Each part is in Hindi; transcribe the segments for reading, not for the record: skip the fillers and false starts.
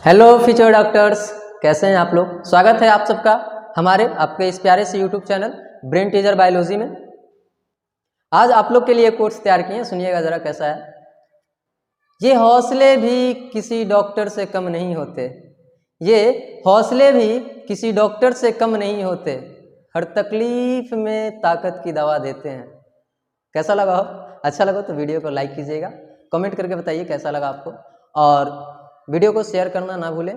हेलो फ्यूचर डॉक्टर्स, कैसे हैं आप लोग। स्वागत है आप सबका हमारे आपके इस प्यारे से YouTube channel brain teaser biology में। आज आप लोग के लिए कोर्स तैयार किए हैं, सुनिएगा ज़रा कैसा है। ये हौसले भी किसी डॉक्टर से कम नहीं होते, ये हौसले भी किसी डॉक्टर से कम नहीं होते, हर तकलीफ में ताकत की दवा देते हैं। कैसा लगा हो? अच्छा लगा तो वीडियो को लाइक कीजिएगा, कमेंट करके बताइए कैसा लगा आपको, और वीडियो को शेयर करना ना भूलें,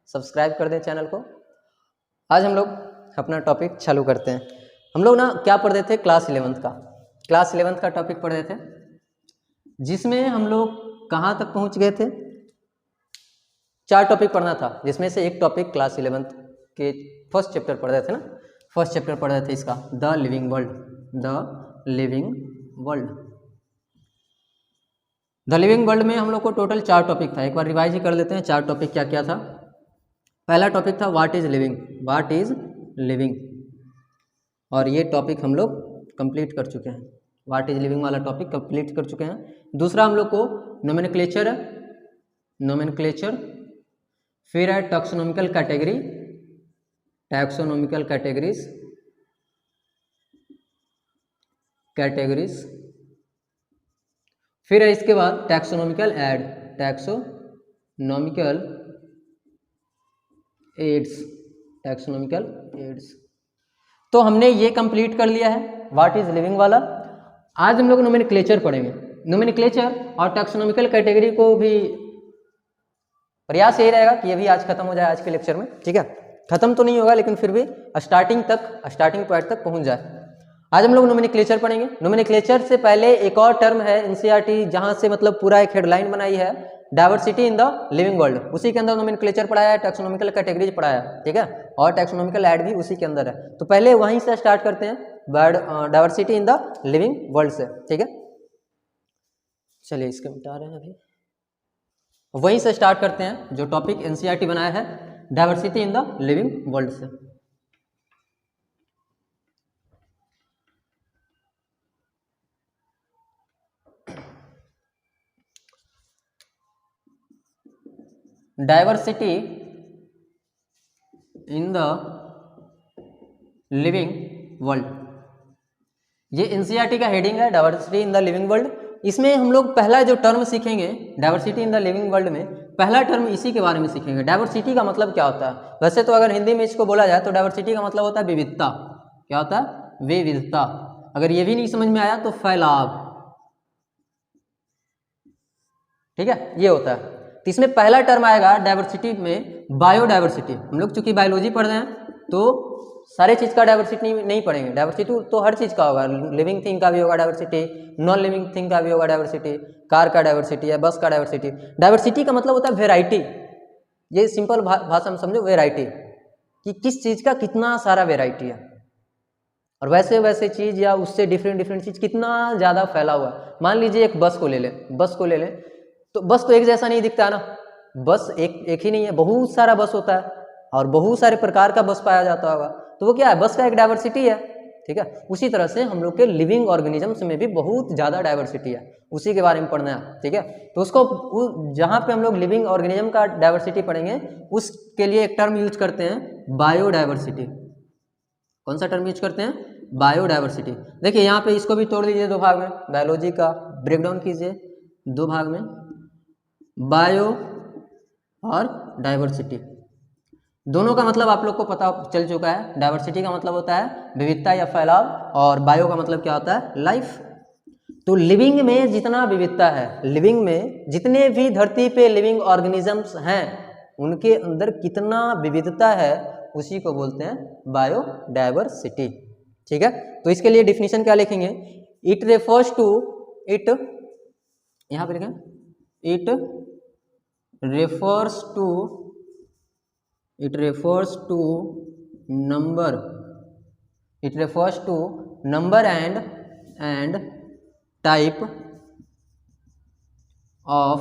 सब्सक्राइब कर दें चैनल को। आज हम लोग अपना टॉपिक चालू करते हैं। हम लोग ना क्या पढ़ रहे थे, क्लास 11th का टॉपिक पढ़ रहे थे, जिसमें हम लोग कहाँ तक पहुँच गए थे। 4 टॉपिक पढ़ना था, जिसमें से एक टॉपिक क्लास 11th के फर्स्ट चैप्टर पढ़ रहे थे ना। फर्स्ट चैप्टर पढ़ रहे थे इसका, the living world. The living world में हम लोग को टोटल 4 टॉपिक था। एक बार रिवाइज ही कर लेते हैं 4 टॉपिक क्या क्या था। पहला टॉपिक था व्हाट इज लिविंग, और ये टॉपिक हम लोग कंप्लीट कर चुके हैं। व्हाट इज लिविंग वाला टॉपिक कंप्लीट कर चुके हैं। दूसरा हम लोग को नोमेनक्लेचर, फिर है टैक्सोनॉमिकल कैटेगरीज, फिर है इसके बाद टैक्सोनॉमिकल एड्स। तो हमने ये कंप्लीट कर लिया है व्हाट इज लिविंग वाला। आज हम लोग नोमेनक्लेचर पढ़ेंगे। नोमेनक्लेचर और टैक्सोनॉमिकल कैटेगरी को भी प्रयास यही रहेगा कि ये भी आज खत्म हो जाए आज के लेक्चर में, ठीक है। खत्म तो नहीं होगा लेकिन फिर भी स्टार्टिंग पॉइंट तक पहुंच जाए। आज हम लोग नोमेनक्लेचर पढ़ेंगे। नोमेनक्लेचर से पहले एक और टर्म है एनसीईआरटी, जहां से मतलब पूरा एक हेडलाइन बनाई है, diversity in the living world. उसी के अंदर नोमेनक्लेचर पढ़ाया है, टैक्सोनॉमिकल कैटेगरीज पढ़ाया है, ठीक है, और टैक्सोनॉमिकल ऐड भी उसी के अंदर है। तो पहले वहीं से स्टार्ट करते हैं, diversity in the living world से, ठीक है। चलिए इसके मिटा रहे हैं अभी, वहीं से स्टार्ट करते हैं जो टॉपिक एनसीईआरटी बनाया है, diversity in the living world से। Diversity in the living world, ये एनसीईआरटी का हेडिंग है, diversity in the living world. इसमें हम लोग पहला जो टर्म सीखेंगे diversity in the living world में, पहला टर्म इसी के बारे में सीखेंगे। डाइवर्सिटी का मतलब क्या होता है। वैसे तो अगर हिंदी में इसको बोला जाए तो डाइवर्सिटी का मतलब होता है विविधता। क्या होता है? विविधता। अगर ये भी नहीं समझ में आया तो फैलाव, ठीक है, ये होता है। तो इसमें पहला टर्म आएगा डाइवर्सिटी में बायोडाइवर्सिटी। हम लोग चूंकि बायोलॉजी पढ़ रहे हैं तो सारे चीज़ का डाइवर्सिटी नहीं पढ़ेंगे। डाइवर्सिटी तो हर चीज़ का होगा, लिविंग थिंग का भी होगा डाइवर्सिटी, नॉन लिविंग थिंग का भी होगा डाइवर्सिटी, कार का डाइवर्सिटी है, बस का डाइवर्सिटी। डाइवर्सिटी का मतलब होता है वेराइटी। ये सिंपल भाषा में समझो, वेराइटी, कि किस चीज़ का कितना सारा वेराइटी है, और वैसे वैसे चीज़ या उससे डिफरेंट चीज़ कितना ज़्यादा फैला हुआ है। मान लीजिए एक बस को ले लें तो बस तो एक जैसा नहीं दिखता है ना। बस एक ही नहीं है, बहुत सारा बस होता है और बहुत सारे प्रकार का बस पाया जाता होगा। तो वो क्या है? बस का एक डाइवर्सिटी है, ठीक है। उसी तरह से हम लोग के लिविंग ऑर्गेनिजम्स में भी बहुत ज़्यादा डाइवर्सिटी है, उसी के बारे में पढ़ना है, ठीक है। तो उसको जहाँ पे हम लोग लिविंग ऑर्गेनिज्म का डाइवर्सिटी पढ़ेंगे उसके लिए एक टर्म यूज करते हैं, बायोडाइवर्सिटी। कौन सा टर्म यूज करते हैं? बायोडाइवर्सिटी। देखिए यहाँ पे इसको भी तोड़ दीजिए 2 भाग में, बायोलॉजी का ब्रेकडाउन कीजिए 2 भाग में, बायो और डाइवर्सिटी। दोनों का मतलब आप लोग को पता चल चुका है। डाइवर्सिटी का मतलब होता है विविधता या फैलाव, और बायो का मतलब क्या होता है? लाइफ। तो लिविंग में जितना विविधता है, लिविंग में जितने भी धरती पे लिविंग ऑर्गेनिजम्स हैं उनके अंदर कितना विविधता है, उसी को बोलते हैं बायोडाइवर्सिटी, ठीक है। तो इसके लिए डिफिनीशन क्या लिखेंगे? इट रेफर्स टू, यहाँ पे लिखें, it refers to number and type of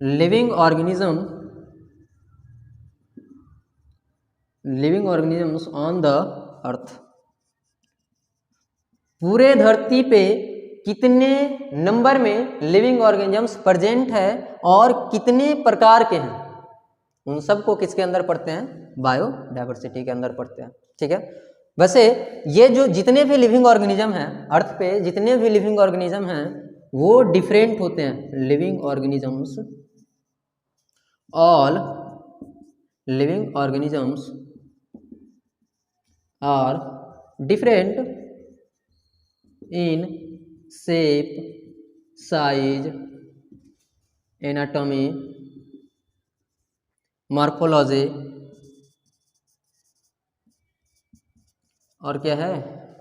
living organisms on the earth। पूरे धरती पे कितने नंबर में लिविंग ऑर्गेनिजम्स प्रेजेंट है और कितने प्रकार के हैं, उन सब को किसके अंदर पढ़ते हैं? बायोडायवर्सिटी के अंदर पढ़ते हैं। ठीक है, वैसे ये जो जितने भी लिविंग ऑर्गेनिज्म हैं अर्थ पे, जितने भी लिविंग ऑर्गेनिज्म हैं वो डिफरेंट होते हैं। Living organisms, all living organisms are different in shape, size, anatomy, morphology और क्या है,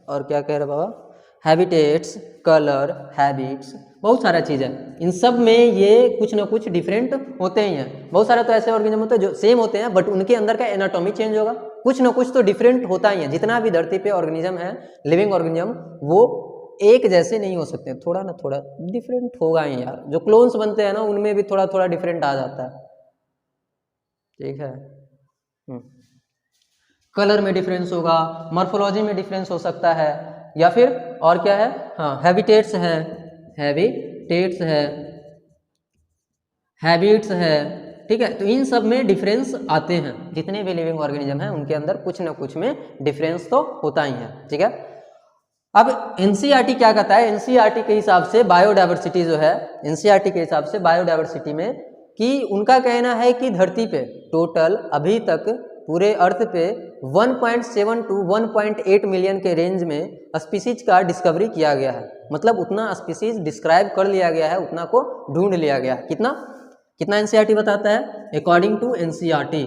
और क्या कह रहे बाबा, हैबिटेट्स, कलर, हैबिट्स, बहुत सारा चीज़ है। इन सब में ये कुछ ना कुछ डिफरेंट होते ही हैं। बहुत सारे तो ऐसे ऑर्गेनिज्म होते हैं जो सेम होते हैं बट उनके अंदर का एनाटॉमी चेंज होगा, कुछ ना कुछ तो डिफरेंट होता ही है। जितना भी धरती पे ऑर्गेनिज्म है, लिविंग ऑर्गेनिज्म, वो एक जैसे नहीं हो सकते, थोड़ा ना थोड़ा डिफरेंट होगा ही यार। जो क्लोन्स बनते हैं ना उनमें भी थोड़ा थोड़ा डिफरेंट आ जाता है। ठीक है, कलर में डिफरेंस होगा, मॉर्फोलॉजी में डिफरेंस हो सकता है, या फिर और क्या है, हाँ हैबिटेट्स है, हैबिटेट्स है, हैबिट्स है। ठीक है, तो इन सब में डिफरेंस आते हैं। जितने भी लिविंग ऑर्गेनिज्म हैं उनके अंदर कुछ ना कुछ में डिफरेंस तो होता ही है। ठीक है, अब एनसीईआरटी क्या कहता है? एनसीईआरटी के हिसाब से बायोडायवर्सिटी जो है, एनसीईआरटी के हिसाब से बायोडायवर्सिटी में कि उनका कहना है कि धरती पे टोटल अभी तक पूरे अर्थ पे 1.7 टू 1.8 मिलियन के रेंज में स्पीसीज का डिस्कवरी किया गया है। मतलब उतना स्पीसीज डिस्क्राइब कर लिया गया है, उतना को ढूंढ लिया गया है। कितना कितना एनसीईआरटी बताता है? अकॉर्डिंग टू एनसीईआरटी,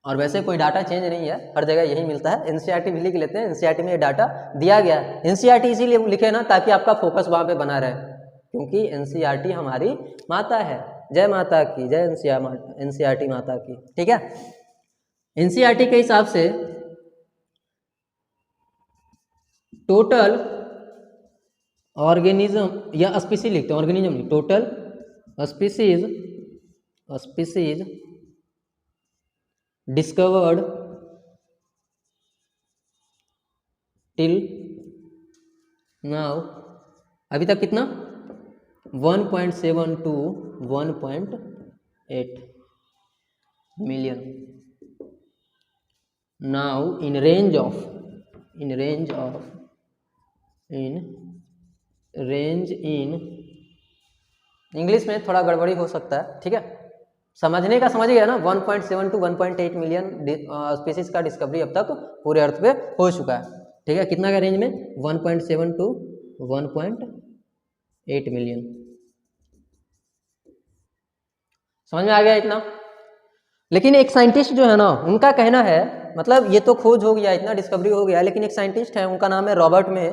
और वैसे कोई डाटा चेंज नहीं है, हर जगह यही मिलता है। एनसीईआरटी भी लिख लेते हैं, एनसीईआरटी में ये डाटा दिया गया है। एनसीईआरटी इसीलिए लिखे ना ताकि आपका फोकस वहाँ पे बना रहे, क्योंकि एनसीईआरटी हमारी माता है। जय माता की जय, एनसीईआरटी माता की। ठीक है, एनसीईआरटी के हिसाब से टोटल ऑर्गेनिज्म या स्पीसीज लिखते हैं, ऑर्गेनिज्म नहीं, total species discovered till now, अभी तक कितना? 1.7 to 1.8 million. Now in range in English में थोड़ा गड़बड़ी हो सकता है। ठीक है, समझने का समझ गया ना। 1.7 टू 1.8 मिलियन स्पीसीज का डिस्कवरी अब तक पूरे अर्थ पे हो चुका है। ठीक है, कितना का रेंज में? 1.7 टू 1.8 मिलियन। समझ में आ गया इतना? लेकिन एक साइंटिस्ट जो है ना, उनका कहना है, मतलब ये तो खोज हो गया, इतना डिस्कवरी हो गया, लेकिन एक साइंटिस्ट है, उनका नाम है रॉबर्ट मे।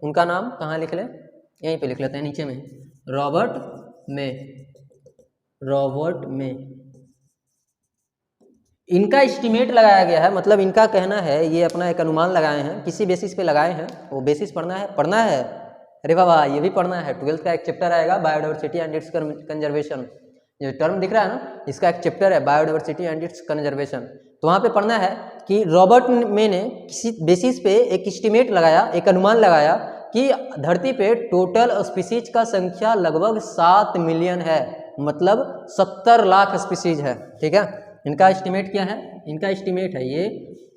उनका नाम कहाँ लिख लें? यहीं पे लिख लेते हैं नीचे में, रॉबर्ट मे। इनका एस्टिमेट लगाया गया है, मतलब इनका कहना है, ये अपना एक अनुमान लगाए हैं, किसी बेसिस पे लगाए हैं। वो बेसिस पढ़ना है। अरे बाबा ये भी पढ़ना है, 12th का एक चैप्टर आएगा, बायोडायवर्सिटी एंड इट्स कंजर्वेशन। ये टर्म दिख रहा है ना, इसका एक चैप्टर है बायोडायवर्सिटी एंड इट्स कंजर्वेशन। तो वहाँ पे पढ़ना है कि रॉबर्ट मे ने किसी बेसिस पे एक एस्टिमेट लगाया, एक अनुमान लगाया कि धरती पे टोटल स्पीसीज का संख्या लगभग 7 मिलियन है, मतलब 70 लाख स्पीसीज है। ठीक है, इनका एस्टिमेट क्या है? इनका एस्टिमेट है ये,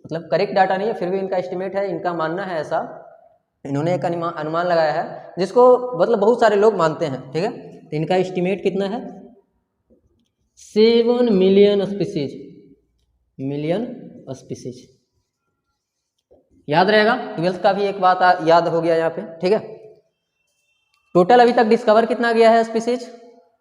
मतलब करेक्ट डाटा नहीं है, फिर भी इनका एस्टिमेट है, इनका मानना है ऐसा, इन्होंने एक अनुमान लगाया है जिसको मतलब बहुत सारे लोग मानते हैं। ठीक है, तो इनका एस्टिमेट कितना है? 7 मिलियन स्पीसीज। याद रहेगा, 12th का भी एक बात याद हो गया यहाँ पे। ठीक है, टोटल अभी तक डिस्कवर कितना गया है स्पीसीज?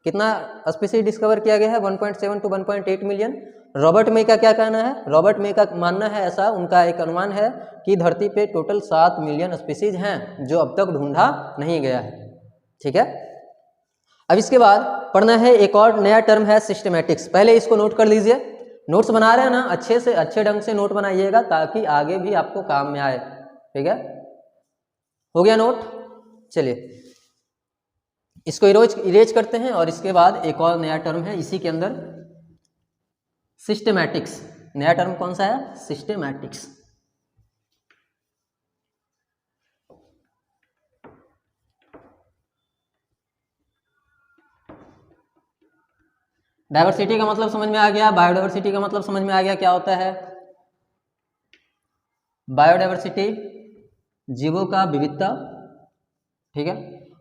कितना स्पीसीज डिस्कवर किया गया है? 1.7 टू 1.8 मिलियन। रॉबर्ट मे का क्या कहना है? रॉबर्ट मे का मानना है ऐसा, उनका एक अनुमान है कि धरती पे टोटल 7 मिलियन स्पीसीज हैं जो अब तक ढूंढा नहीं गया है। ठीक है, अब इसके बाद पढ़ना है एक और नया टर्म है सिस्टमैटिक्स। पहले इसको नोट कर लीजिए, नोट्स बना रहे हैं ना, अच्छे से अच्छे ढंग से नोट बनाइएगा ताकि आगे भी आपको काम में आए। ठीक है, हो गया नोट? चलिए इसको इरेज करते हैं, और इसके बाद एक और नया टर्म है इसी के अंदर, सिस्टमैटिक्स। नया टर्म कौन सा है? सिस्टमैटिक्स। डाइवर्सिटी का मतलब समझ में आ गया, बायोडाइवर्सिटी का मतलब समझ में आ गया क्या होता है। बायोडाइवर्सिटी जीवों का विविधता, ठीक है।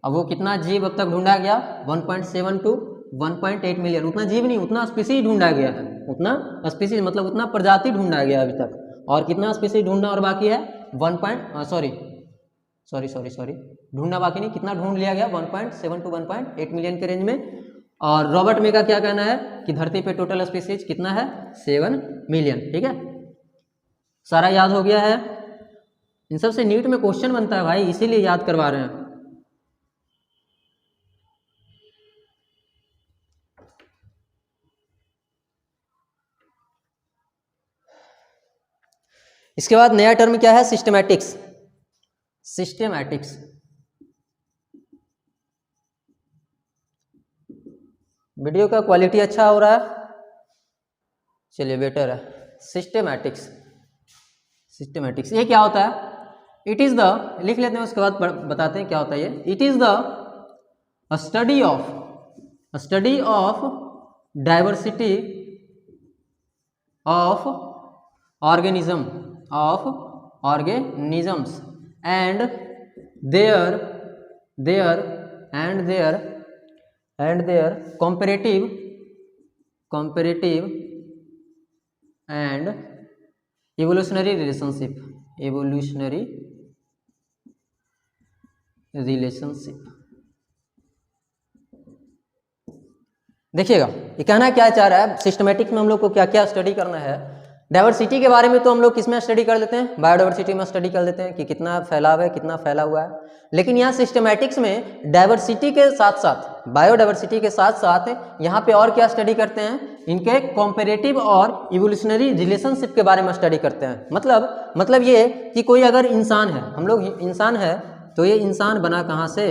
अब वो कितना जीव अब तक ढूंढा गया, 1.7 टू 1.8 मिलियन, उतना जीव नहीं, उतना स्पीसीज ढूंढा गया है, उतना स्पीसीज मतलब उतना प्रजाति ढूंढा गया अभी तक। और कितना स्पीसीज ढूंढना और बाकी है, सॉरी ढूंढना बाकी नहीं, कितना ढूंढ लिया गया, 1.7 टू 1.8 मिलियन के रेंज में। और रॉबर्ट मे का क्या कहना है कि धरती पे टोटल स्पीसीज कितना है, 7 मिलियन, ठीक है। सारा याद हो गया है। इन सब से नीट में क्वेश्चन बनता है भाई, इसीलिए याद करवा रहे हैं। इसके बाद नया टर्म क्या है, सिस्टमैटिक्स। सिस्टमैटिक्स वीडियो का क्वालिटी अच्छा हो रहा है, चलिए बेटर है। सिस्टमैटिक्स, सिस्टमैटिक्स ये क्या होता है, इट इज द, लिख लेते हैं उसके बाद बताते हैं क्या होता है ये। It is the study of diversity of organisms and their comparative and evolutionary relationship। देखिएगा ये कहना क्या चाह रहा है, सिस्टमेटिक में हम लोग को क्या क्या स्टडी करना है। डाइवर्सिटी के बारे में तो हम लोग किसमें स्टडी कर लेते हैं, बायोडाइवर्सिटी में स्टडी कर लेते हैं कि कितना फैलाव है, कितना फैला हुआ है। लेकिन यहाँ सिस्टमैटिक्स में डाइवर्सिटी के साथ साथ, बायोडाइवर्सिटी के साथ साथ यहाँ पे और क्या स्टडी करते हैं, इनके कॉम्पेरेटिव और इवोल्यूशनरी रिलेशनशिप के बारे में स्टडी करते हैं। मतलब ये कि कोई अगर इंसान है, हम लोग इंसान है, तो ये इंसान बना कहाँ से,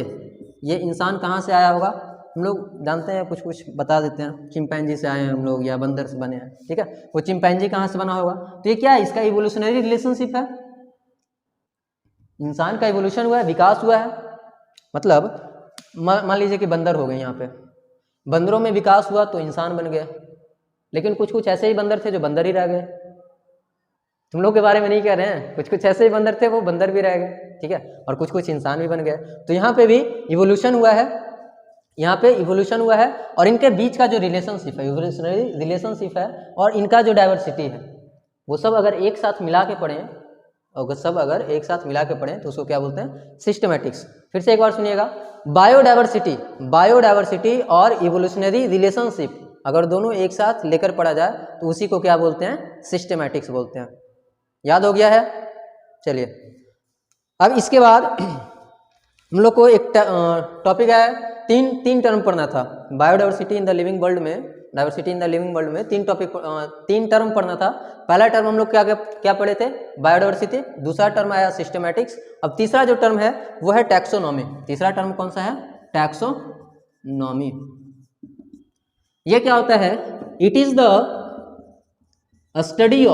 ये इंसान कहाँ से आया होगा, हम लोग जानते हैं, कुछ बता देते हैं, चिंपैंजी से आए हैं हम लोग या बंदर से बने हैं, ठीक है। वो चिंपैंजी कहाँ से बना होगा, तो ये क्या है, इसका इवोल्यूशनरी रिलेशनशिप है, इंसान का इवोल्यूशन हुआ है, विकास हुआ है। मतलब मान लीजिए कि बंदर हो गए, यहाँ पे बंदरों में विकास हुआ तो इंसान बन गए, लेकिन कुछ ऐसे ही बंदर थे जो बंदर ही रह गए। तुम लोग के बारे में नहीं कह रहे हैं, कुछ ऐसे ही बंदर थे वो बंदर भी रह गए, ठीक है, और कुछ इंसान भी बन गए। तो यहाँ पे भी इवोल्यूशन हुआ है, यहाँ पे इवोल्यूशन हुआ है, और इनके बीच का जो रिलेशनशिप है, इवोल्यूशनरी रिलेशनशिप है, और इनका जो डाइवर्सिटी है, वो सब अगर एक साथ मिला के पढ़ें, तो उसको क्या बोलते हैं, सिस्टमैटिक्स। फिर से एक बार सुनिएगा, बायोडाइवर्सिटी और इवोल्यूशनरी रिलेशनशिप अगर दोनों एक साथ लेकर पढ़ा जाए तो उसी को क्या बोलते हैं, सिस्टमैटिक्स बोलते हैं। याद हो गया है। चलिए अब इसके बाद हम लोग को एक टॉपिक है, तीन टर्म पढ़ना था biodiversity in the living world में, diversity in the living world में तीन टर्म पढ़ना था। पहला टर्म हम लोग क्या पढ़े थे, बायोडाइवर्सिटी, दूसरा टर्म आया सिस्टमैटिक्स, अब तीसरा जो टर्म है वो है टैक्सोनॉमी। तीसरा टर्म कौन सा है, टैक्सोनॉमी। ये क्या होता है, it is the study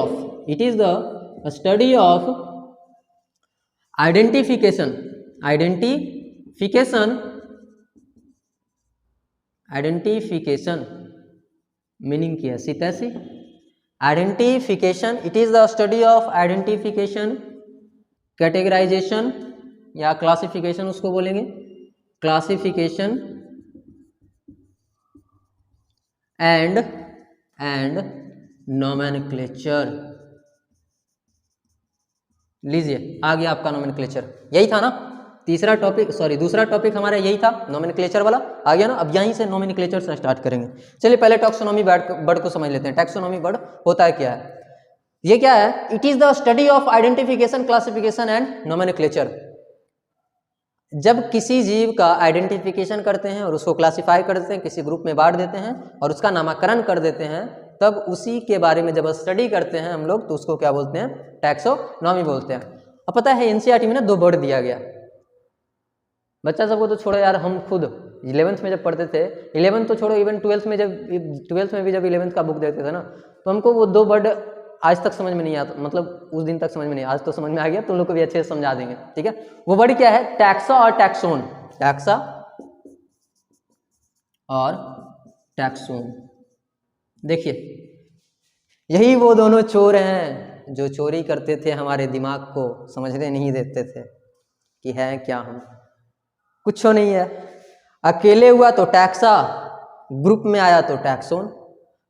of identification meaning क्या है, सीतैसी identification. It is the study of identification, categorization या क्लासिफिकेशन उसको बोलेंगे, क्लासिफिकेशन एंड नोमेनक्लेचर। लीजिए आ गया आपका नोमेनक्लेचर, यही था ना दूसरा टॉपिक हमारा यही था, नोमेनक्लेचर वाला आ गया ना। अब यहीं से नोमेनक्लेचर से स्टार्ट करेंगे। चलिए पहले टैक्सोनॉमी वर्ड को समझ लेते हैं। टैक्सोनॉमी वर्ड होता है क्या है, ये क्या है, it is the study of identification, classification and nomenclature. जब किसी जीव का आइडेंटिफिकेशन करते हैं और उसको क्लासिफाई कर देते हैं, किसी ग्रुप में बांट देते हैं और उसका नामकरण कर देते हैं, तब उसी के बारे में जब स्टडी करते हैं हम लोग तो उसको क्या बोलते हैं, टैक्सोनॉमी बोलते हैं। अब पता है एनसीईआरटी में ना 2 वर्ड दिया गया, बच्चा सबको तो छोड़ो यार, हम खुद 11th में जब पढ़ते थे, 11th तो छोड़ो, इवन 12th में भी जब 11th का बुक देते थे ना, तो हमको वो 2 वर्ड आज तक समझ में नहीं आता, मतलब उस दिन तक समझ में नहीं, आज तो समझ में आ गया, तुम लोग को भी अच्छे से समझा देंगे, ठीक है। वो वर्ड क्या है, टैक्सा और टैक्सोन, टैक्सा और टैक्सोन। देखिए, यही वो दोनों चोर हैं जो चोरी करते थे, हमारे दिमाग को समझने नहीं देते थे कि है क्या हम। कुछ नहीं है, अकेले हुआ तो टैक्सा, ग्रुप में आया तो टैक्सोन।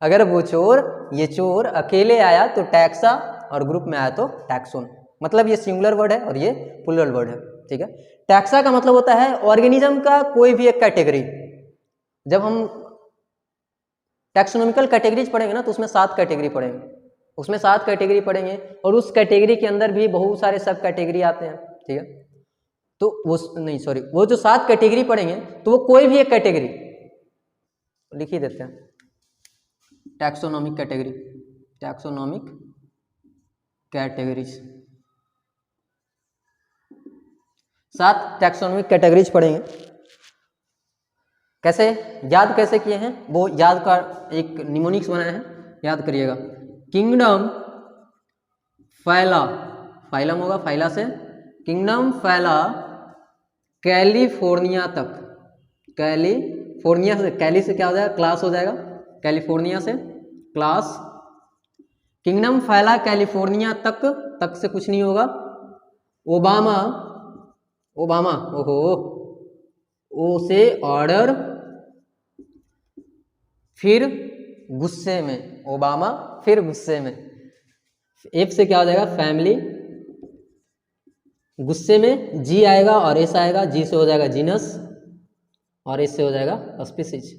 अगर वो चोर, ये चोर अकेले आया तो टैक्सा और ग्रुप में आया तो टैक्सोन। मतलब ये सिंगुलर वर्ड है और ये प्लूरल वर्ड है, ठीक है। टैक्सा का मतलब होता है ऑर्गेनिज्म का कोई भी एक कैटेगरी। जब हम टैक्सोनॉमिकल कैटेगरीज पढ़ेंगे ना तो उसमें 7 कैटेगरी पढ़ेंगे, उसमें 7 कैटेगरी पढ़ेंगे और उस कैटेगरी के अंदर भी बहुत सारे सब कैटेगरी आते हैं, ठीक है। तो वो नहीं, सॉरी, वो जो 7 कैटेगरी पढ़ेंगे तो वो कोई भी एक कैटेगरी लिख ही देते हैं। Taxonomic category, taxonomic categories, 7 taxonomic categories पढ़ेंगे। कैसे याद कैसे किए हैं वो याद का एक निमोनिक्स बनाया है, याद करिएगा। किंगडम फैला, फाइलम होगा, फाइला से किंगडम फैला कैलिफोर्निया तक। कैलिफोर्निया से, कैली से क्या हो जाएगा, क्लास हो जाएगा, कैलिफोर्निया से क्लास। किंगडम फैला कैलिफोर्निया तक, तक से कुछ नहीं होगा। ओबामा, ओबामा, ओहो, ओ से ऑर्डर, फिर गुस्से में, ओबामा फिर गुस्से में। एफ से क्या हो जाएगा, फैमिली, गुस्से में जी आएगा और एस आएगा, जी से हो जाएगा जीनस और एस से हो जाएगा स्पीसीज,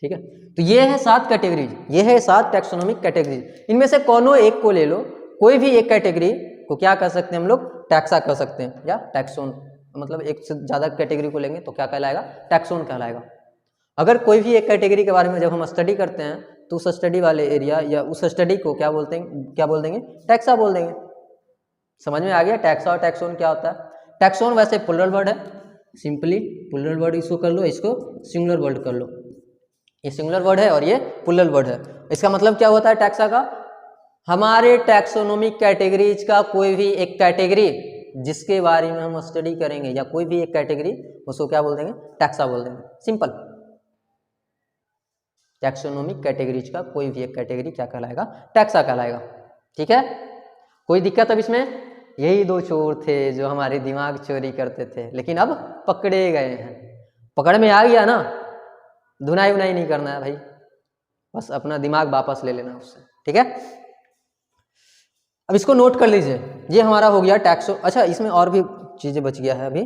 ठीक है। तो ये है 7 कैटेगरीज, ये है 7 टैक्सोनॉमिक कैटेगरीज। इनमें से कोनो एक को ले लो, कोई भी एक कैटेगरी को क्या कर सकते हैं हम लोग, टैक्सा कर सकते हैं या टैक्सोन। मतलब एक से ज़्यादा कैटेगरी को लेंगे तो क्या कहलाएगा, टैक्सोन कहलाएगा। अगर कोई भी एक कैटेगरी के बारे में जब हम स्टडी करते हैं तो उस स्टडी वाले एरिया या उस स्टडी को क्या बोलते हैं, क्या बोल देंगे, टैक्सा बोल देंगे। समझ में आ गया टैक्सा और टैक्सोन क्या होता है। टैक्सोन वैसे प्लूरल वर्ड है, सिंपली प्लूरल वर्ड इसको कर लो, इसको सिंगुलर वर्ड कर लो। ये सिंगुलर वर्ड है और ये प्लूरल वर्ड है। इसका मतलब क्या होता है टैक्सा का, हमारे टैक्सोनॉमिक कैटेगरीज का कोई भी एक कैटेगरी जिसके बारे में हम स्टडी करेंगे या कोई भी एक कैटेगरी, उसको क्या बोल देंगे, टैक्सा बोल देंगे, सिंपल। टैक्सोनॉमिक कैटेगरीज का कोई भी एक कैटेगरी क्या कहलाएगा, टैक्सा कहलाएगा, ठीक है। कोई दिक्कत अब इसमें, यही 2 चोर थे जो हमारे दिमाग चोरी करते थे, लेकिन अब पकड़े गए हैं। पकड़ में आ गया ना, धुनाई उनाई नहीं करना है भाई, बस अपना दिमाग वापस ले लेना उससे, ठीक है। अब इसको नोट कर लीजिए, ये हमारा हो गया टैक्सो। अच्छा, इसमें और भी चीजें बच गया है अभी।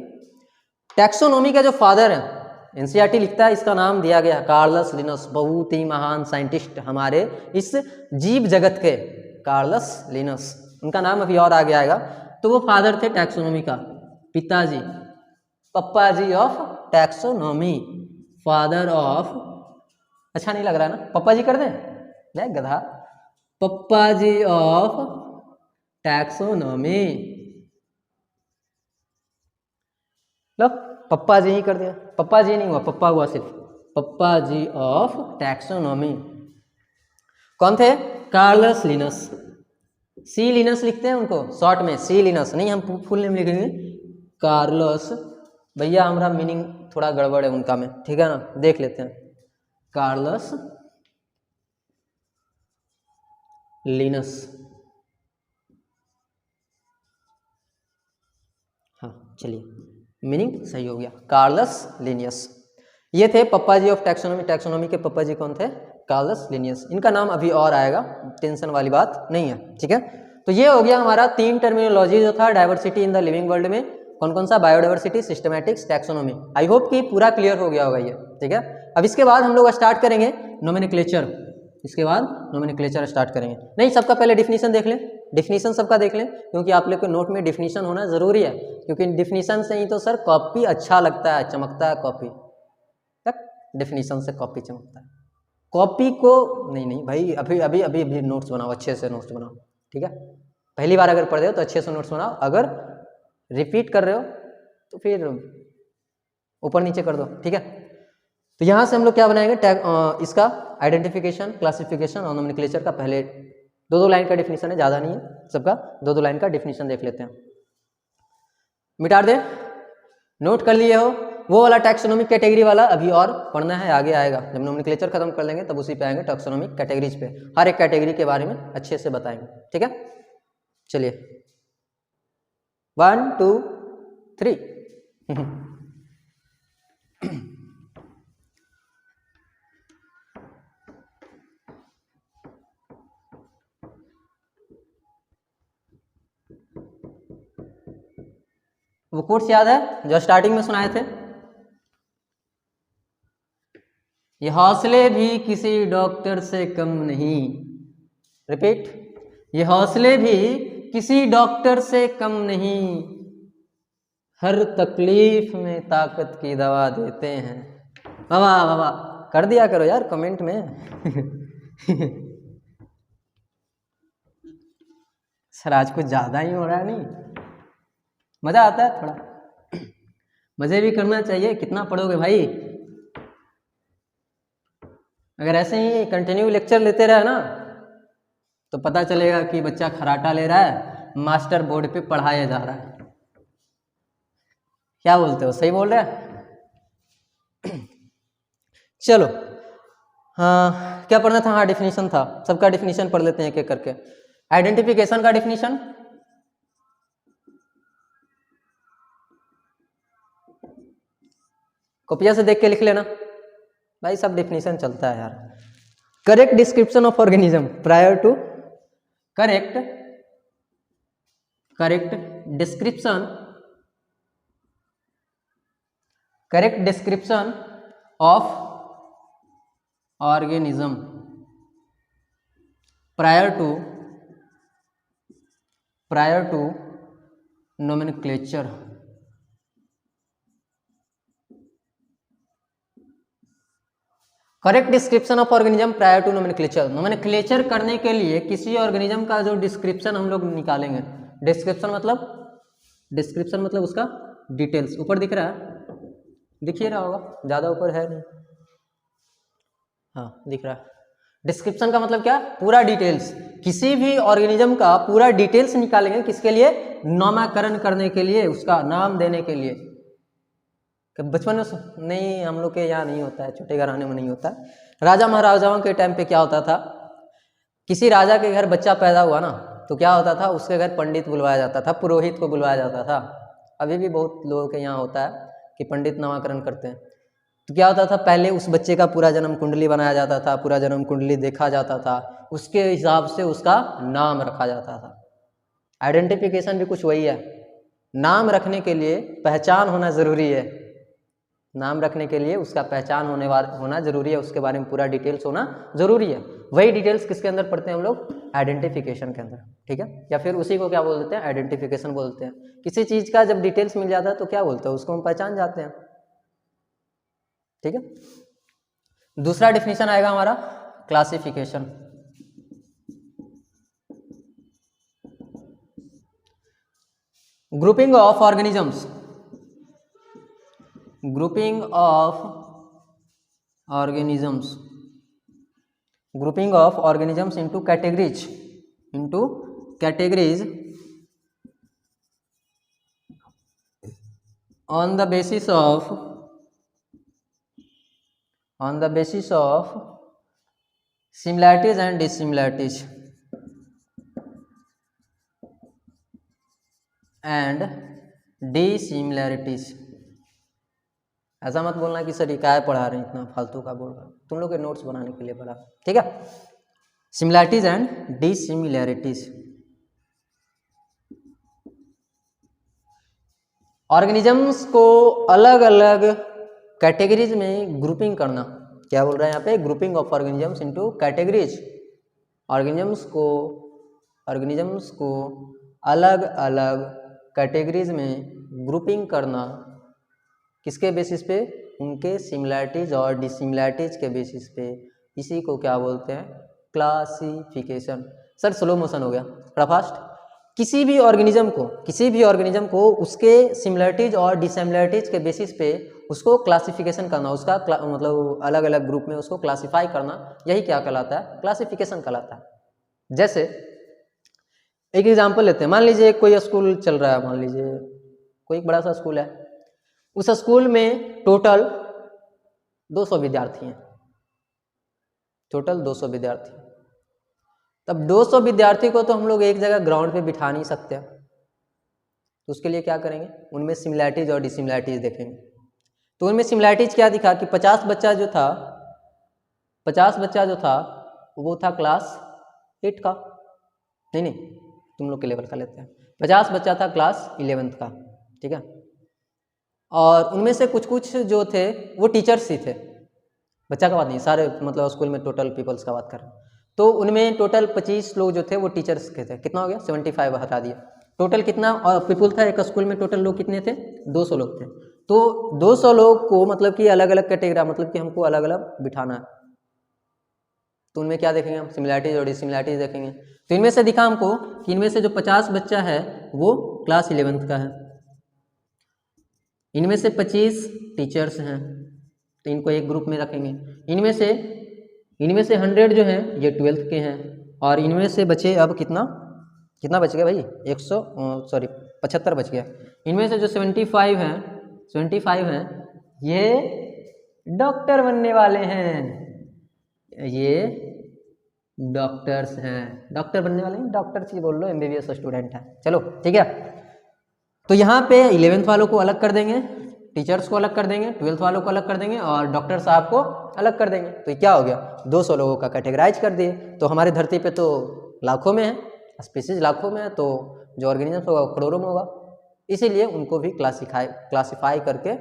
टैक्सोनॉमी का जो फादर है, एनसीईआरटी लिखता है, इसका नाम दिया गया कार्लस लिनस, बहुत ही महान साइंटिस्ट हमारे इस जीव जगत के, कार्लस लिनस, उनका नाम अभी और आगे आएगा। तो वो फादर थे टैक्सोनॉमी का, पिताजी, पप्पा जी ऑफ टैक्सोनॉमी, फादर ऑफ, अच्छा नहीं लग रहा है ना, पप्पा जी कर दें, ले गधा, पप्पा जी ऑफ टैक्सोनॉमी, लो पप्पा जी ही कर दिया, पप्पा जी नहीं हुआ, पप्पा हुआ सिर्फ, पप्पा जी ऑफ टैक्सोनॉमी। कौन थे, कार्लस लिनस। सी लिनस लिखते हैं उनको शॉर्ट में, सी लिनस नहीं, हम फुल नेम लिखेंगे कार्लस। भैया हमारा मीनिंग थोड़ा गड़बड़ है उनका में, ठीक है ना, देख लेते हैं। कार्लस लिनस, हाँ चलिए, मीनिंग सही हो गया, कार्लस लिनियस। ये थे पप्पा जी ऑफ टैक्सोनॉमी। टैक्सोनॉमी के पप्पा जी कौन थे, कार्लस लिनियस। इनका नाम अभी और आएगा, टेंशन वाली बात नहीं है, ठीक है। तो ये हो गया हमारा 3 टर्मिनोलॉजी जो था diversity in the living world में, कौन कौन सा, biodiversity, systematics, taxonomy. I hope कि पूरा क्लियर हो गया होगा ये, ठीक है। अब इसके बाद हम लोग स्टार्ट करेंगे नोमेनक्लेचर, इसके बाद नोमेनक्लेचर स्टार्ट करेंगे। नहीं, सबका पहले डिफिनीशन देख लें, डिफिनीशन सबका देख लें, क्योंकि आप लोग के नोट में डिफिनीशन होना जरूरी है, क्योंकि डिफिनीशन से ही तो सर कॉपी अच्छा लगता है, चमकता है कॉपी, तक डिफिनीशन से कॉपी चमकता है। कॉपी को नहीं भाई, अभी अभी अभी अभी नोट्स बनाओ, अच्छे से नोट्स बनाओ, ठीक है। पहली बार अगर पढ़ रहे हो तो अच्छे से नोट्स बनाओ, अगर रिपीट कर रहे हो तो फिर ऊपर नीचे कर दो, ठीक है। तो यहाँ से हम लोग क्या बनाएंगे, इसका आइडेंटिफिकेशन, क्लासिफिकेशन और नोमेनक्लेचर का पहले 2-2 लाइन का डिफिनीशन है, ज़्यादा नहीं है, सबका 2-2 लाइन का डिफिनीशन देख लेते हैं। मिटा दे, नोट कर लिए हो वो वाला टैक्सोनॉमिक कैटेगरी वाला अभी और पढ़ना है, आगे आएगा। जब नोमेनक्लेचर खत्म कर लेंगे तब उसी पे आएंगे टैक्सोनॉमिक कैटेगरीज पे, हर एक कैटेगरी के बारे में अच्छे से बताएंगे, ठीक है। चलिए 1 2 3 वो कोर्स याद है जो स्टार्टिंग में सुनाए थे? ये हौसले भी किसी डॉक्टर से कम नहीं, रिपीट, ये हौसले भी किसी डॉक्टर से कम नहीं, हर तकलीफ में ताकत की दवा देते हैं। वाह वाह, कर दिया करो यार कमेंट में सर आज कुछ ज़्यादा ही हो रहा है, नहीं मज़ा आता है थोड़ा, मज़े भी करना चाहिए। कितना पढ़ोगे भाई, अगर ऐसे ही कंटिन्यू लेक्चर लेते रहे ना तो पता चलेगा कि बच्चा खराटा ले रहा है, मास्टर बोर्ड पे पढ़ाया जा रहा है। क्या बोलते हो, सही बोल रहे हैं? चलो हाँ, क्या पढ़ना था? हाँ डिफिनीशन था, सबका डिफिनीशन पढ़ लेते हैं एक एक करके। आइडेंटिफिकेशन का डिफिनीशन, कॉपिया से देख के लिख लेना भाई, सब डिफिनीशन चलता है यार। Correct description of organism prior to, correct description, correct description of organism prior to nomenclature. Correct description of organism prior to nomenclature, nomenclature करने के लिए किसी ऑर्गेनिज्म का जो डिस्क्रिप्शन हम लोग निकालेंगे, डिस्क्रिप्शन मतलब उसका डिटेल्स, ऊपर दिख रहा है, दिखिए रहा होगा, ज़्यादा ऊपर है नहीं, हाँ दिख रहा है। डिस्क्रिप्शन का मतलब क्या? पूरा डिटेल्स, किसी भी ऑर्गेनिज्म का पूरा डिटेल्स निकालेंगे, किसके लिए? नामकरण करने के लिए, उसका नाम देने के लिए। बचपन में नहीं, हम लोग के यहाँ नहीं होता है, छोटे घराने में नहीं होता है। राजा महाराजाओं के टाइम पे क्या होता था, किसी राजा के घर बच्चा पैदा हुआ ना तो क्या होता था, उसके घर पंडित बुलवाया जाता था, पुरोहित को बुलवाया जाता था। अभी भी बहुत लोगों के यहाँ होता है कि पंडित नामकरण करते हैं। तो क्या होता था, पहले उस बच्चे का पूरा जन्म कुंडली बनाया जाता था, पूरा जन्म कुंडली देखा जाता था, उसके हिसाब से उसका नाम रखा जाता था। आइडेंटिफिकेशन भी कुछ वही है, नाम रखने के लिए पहचान होना ज़रूरी है, नाम रखने के लिए उसका पहचान होना जरूरी है, उसके बारे में पूरा डिटेल्स होना जरूरी है। वही डिटेल्स किसके अंदर पढ़ते हैं हम लोग? आइडेंटिफिकेशन के अंदर, ठीक है। या फिर उसी को क्या बोल देते हैं? आइडेंटिफिकेशन बोलते हैं। किसी चीज़ का जब डिटेल्स मिल जाता है तो क्या बोलते हैं? उसको हम पहचान जाते हैं, ठीक है। दूसरा डिफिनीशन आएगा हमारा classification. Grouping of organisms, grouping of organisms into categories on the basis of similarities and dissimilarities ऐसा मत बोलना कि सर ये क्या पढ़ा रहे हैं, इतना फालतू का बोल रहा, तुम लोग के नोट्स बनाने के लिए पढ़ा, ठीक है। सिमिलैरिटीज एंड डिसिमिलैरिटीज, ऑर्गेनिजम्स को अलग अलग कैटेगरीज में ग्रुपिंग करना। क्या बोल रहा है यहाँ पे? Grouping of organisms into categories, organisms को अलग अलग कैटेगरीज में ग्रुपिंग करना, किसके बेसिस पे? उनके सिमिलैरिटीज और डिसिमिलैरिटीज के बेसिस पे। इसी को क्या बोलते हैं? क्लासिफिकेशन। सर स्लो मोशन हो गया, थोड़ा फास्ट। किसी भी ऑर्गेनिज्म को उसके सिमिलैरिटीज और डिसिमिलैरिटीज के बेसिस पे उसको क्लासिफिकेशन करना, उसका मतलब अलग अलग ग्रुप में उसको क्लासिफाई करना, यही क्या कहलाता है? क्लासिफिकेशन कहलाता है। जैसे एक एग्जाम्पल लेते हैं, मान लीजिए कोई स्कूल चल रहा है, मान लीजिए कोई एक बड़ा सा स्कूल है, उस स्कूल में टोटल 200 विद्यार्थी हैं, टोटल 200 विद्यार्थी। तब 200 विद्यार्थी को तो हम लोग एक जगह ग्राउंड पे बिठा नहीं सकते, तो उसके लिए क्या करेंगे, उनमें सिमिलैरिटीज और डिसिमिलैरिटीज देखेंगे। तो उनमें सिमिलैरिटीज क्या दिखा कि 50 बच्चा जो था वो था क्लास 8 का, नहीं तुम लोग के लेवल का लेते हैं, 50 बच्चा था क्लास 11th का, ठीक है। और उनमें से कुछ जो थे वो टीचर्स ही थे, बच्चा का बात नहीं, सारे मतलब स्कूल में टोटल पीपल्स का बात कर रहे हैं। तो उनमें टोटल 25 लोग जो थे वो टीचर्स के थे, कितना हो गया 75 हटा दिए, टोटल कितना पीपल था एक स्कूल में, टोटल लोग कितने थे 200 लोग थे। तो 200 लोग को मतलब कि अलग अलग कैटेगरी, मतलब कि हमको अलग अलग बिठाना है, तो उनमें क्या देखेंगे हम, सिमिलैरिटीज और डिसिमिलैरिटीज देखेंगे। तो इनमें से दिखा हमको कि इनमें से जो 50 बच्चा है वो क्लास 11th का है, इनमें से 25 टीचर्स हैं, तो इनको एक ग्रुप में रखेंगे। इनमें से 100 जो हैं ये 12th के हैं, और इनमें से बचे अब कितना बच गया भाई, 75 बच गया। इनमें से जो 75 हैं ये डॉक्टर बनने वाले हैं, ये डॉक्टर्स हैं, डॉक्टर बनने वाले हैं, डॉक्टर्स ही बोल लो, MBBS स्टूडेंट है, चलो ठीक है। तो यहाँ पे 11th वालों को अलग कर देंगे, टीचर्स को अलग कर देंगे, 12th वालों को अलग कर देंगे, और डॉक्टर साहब को अलग कर देंगे। तो क्या हो गया, 200 लोगों का कैटेगराइज कर दिए। तो हमारी धरती पे तो लाखों में है, स्पीसीज लाखों में है, तो जो ऑर्गेनिजम्स होगा वो करोड़ों में होगा, इसीलिए उनको भी क्लासीफाई करके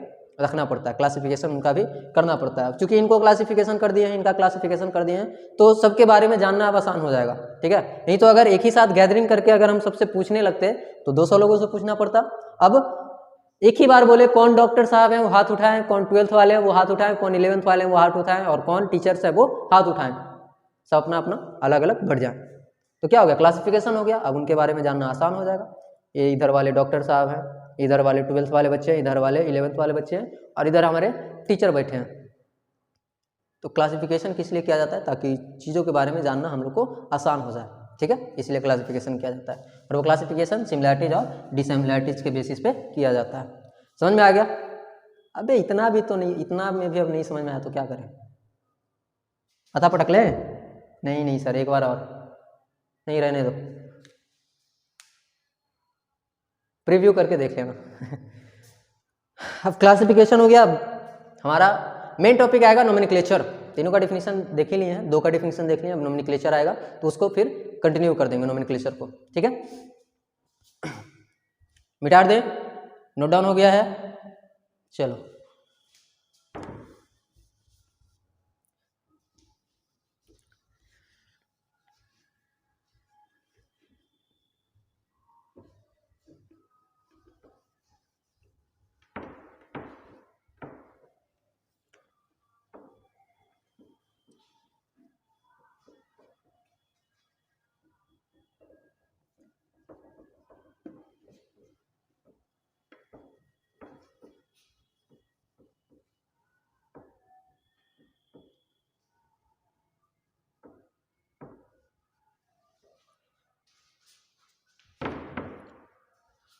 रखना पड़ता है, क्लासिफिकेशन उनका भी करना पड़ता है। क्योंकि इनको क्लासिफिकेशन कर दिए हैं, इनका क्लासिफिकेशन कर दिए हैं, तो सबके बारे में जानना अब आसान हो जाएगा, ठीक है। नहीं तो अगर एक ही साथ गैदरिंग करके अगर हम सबसे पूछने लगते तो 200 लोगों से पूछना पड़ता। अब एक ही बार बोले कौन डॉक्टर साहब हैं वो हाथ उठाएं, कौन 12th वाले हैं वो हाथ उठाएं, कौन 11th वाले हैं वो हाथ उठाएं, और कौन टीचर्स है वो हाथ उठाएं, सब अपना अपना अलग अलग बढ़ जाए। तो क्या हो गया, क्लासिफिकेशन हो गया। अब उनके बारे में जानना आसान हो जाएगा, ये इधर वाले डॉक्टर साहब हैं, इधर वाले 12th वाले बच्चे हैं, इधर वाले 11th वाले बच्चे हैं, और इधर हमारे टीचर बैठे हैं। तो क्लासिफिकेशन किस लिए किया जाता है, ताकि चीज़ों के बारे में जानना हम लोग को आसान हो जाए, ठीक है, इसलिए क्लासिफिकेशन किया जाता है। और वो क्लासिफिकेशन सिमिलैरिटीज और डिसिमिलैरिटीज के बेसिस पे किया जाता है। समझ में आ गया? अबे इतना भी तो नहीं, इतना में भी अब नहीं समझ में आया तो क्या करें, पता पटक ले? नहीं सर, एक बार और, नहीं रहने दो, प्रीव्यू करके देख लेना। अब क्लासिफिकेशन हो गया, अब हमारा मेन टॉपिक आएगा नोमेनक्लेचर। तीनों का डिफिनीशन देख ही लिए हैं, 2 का डिफिनीशन देख लिए, अब नोमेनक्लेचर आएगा तो उसको फिर कंटिन्यू कर देंगे नोमेनक्लेचर को, ठीक है। मिटा दे, नोट डाउन हो गया है, चलो।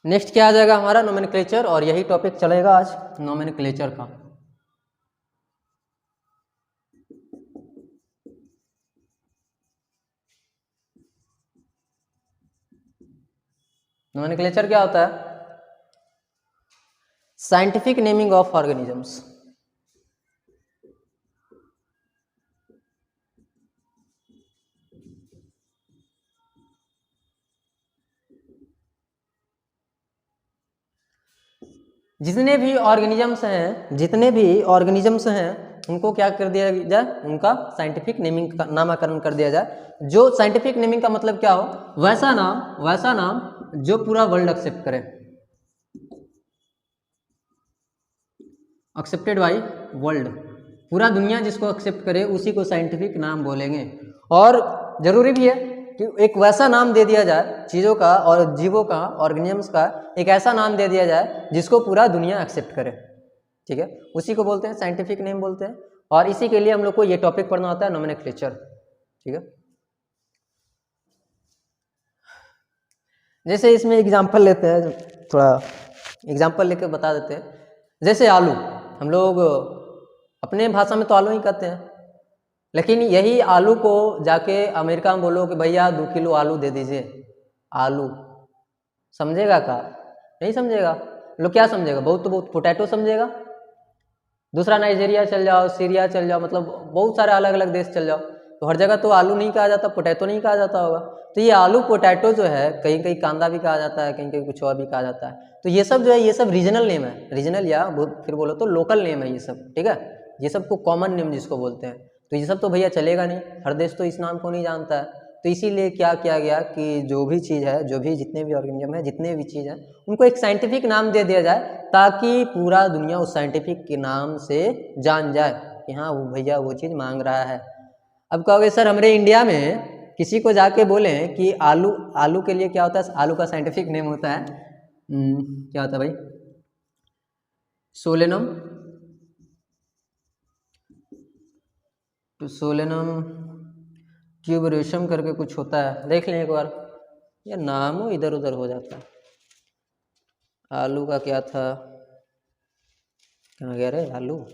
नेक्स्ट क्या आ जाएगा हमारा, नोमेनक्लेचर, और यही टॉपिक चलेगा आज, नोमेनक्लेचर का। नोमेनक्लेचर क्या होता है? Scientific naming of organisms. जितने भी ऑर्गेनिजम्स हैं उनको क्या कर दिया जाए, उनका साइंटिफिक नेमिंग का नामकरण कर दिया जाए। जो साइंटिफिक नेमिंग का मतलब क्या हो, वैसा नाम जो पूरा वर्ल्ड एक्सेप्ट करे, एक्सेप्टेड बाय वर्ल्ड, पूरा दुनिया जिसको एक्सेप्ट करे उसी को साइंटिफिक नाम बोलेंगे। और जरूरी भी है कि एक वैसा नाम दे दिया जाए चीज़ों का और जीवों का, ऑर्गेनिजम्स का, एक ऐसा नाम दे दिया जाए जिसको पूरा दुनिया एक्सेप्ट करे, ठीक है, उसी को बोलते हैं साइंटिफिक नेम बोलते हैं। और इसी के लिए हम लोग को ये टॉपिक पढ़ना होता है, नोमेनक्लेचर, ठीक है। जैसे इसमें एग्जाम्पल लेते हैं, थोड़ा एग्जाम्पल लेकर बता देते हैं। जैसे आलू, हम लोग अपने भाषा में तो आलू ही कहते हैं, लेकिन यही आलू को जाके अमेरिका में बोलो कि भैया 2 किलो आलू दे दीजिए, आलू, समझेगा का? नहीं समझेगा। लोग क्या समझेगा? बहुत तो बहुत पोटैटो समझेगा। दूसरा नाइजीरिया चल जाओ, सीरिया चल जाओ, मतलब बहुत सारे अलग अलग देश चल जाओ, तो हर जगह तो आलू नहीं कहा जाता, पोटैटो नहीं कहा जाता होगा। तो ये आलू पोटैटो जो है कहीं कहीं कांदा भी कहा जाता है, कहीं कहीं कुछ और भी कहा जाता है। तो ये सब जो है ये सब रीजनल नेम है, रीजनल या फिर बोलो तो लोकल नेम है ये सब, ठीक है। ये सब को कॉमन नेम जिसको बोलते हैं। तो ये सब तो भैया चलेगा नहीं, हर देश तो इस नाम को नहीं जानता है। तो इसीलिए क्या किया गया कि जो भी चीज़ है, जो भी जितने भी ऑर्गेनिज्म है, जितने भी चीज़ है, उनको एक साइंटिफिक नाम दे दिया जाए, ताकि पूरा दुनिया उस साइंटिफिक के नाम से जान जाए कि हाँ वो भैया वो चीज़ मांग रहा है। अब कहोगे सर हमारे इंडिया में किसी को जाके बोलें कि आलू, आलू के लिए क्या होता है? आलू का साइंटिफिक नेम होता है क्या होता है भाई? सोलेनम, सोलेनम ट्यूबरेशम करके कुछ होता है, देख लें एक बार। ये नाम हो इधर उधर हो जाता है। आलू का क्या था, कहाँ गया रे आलू?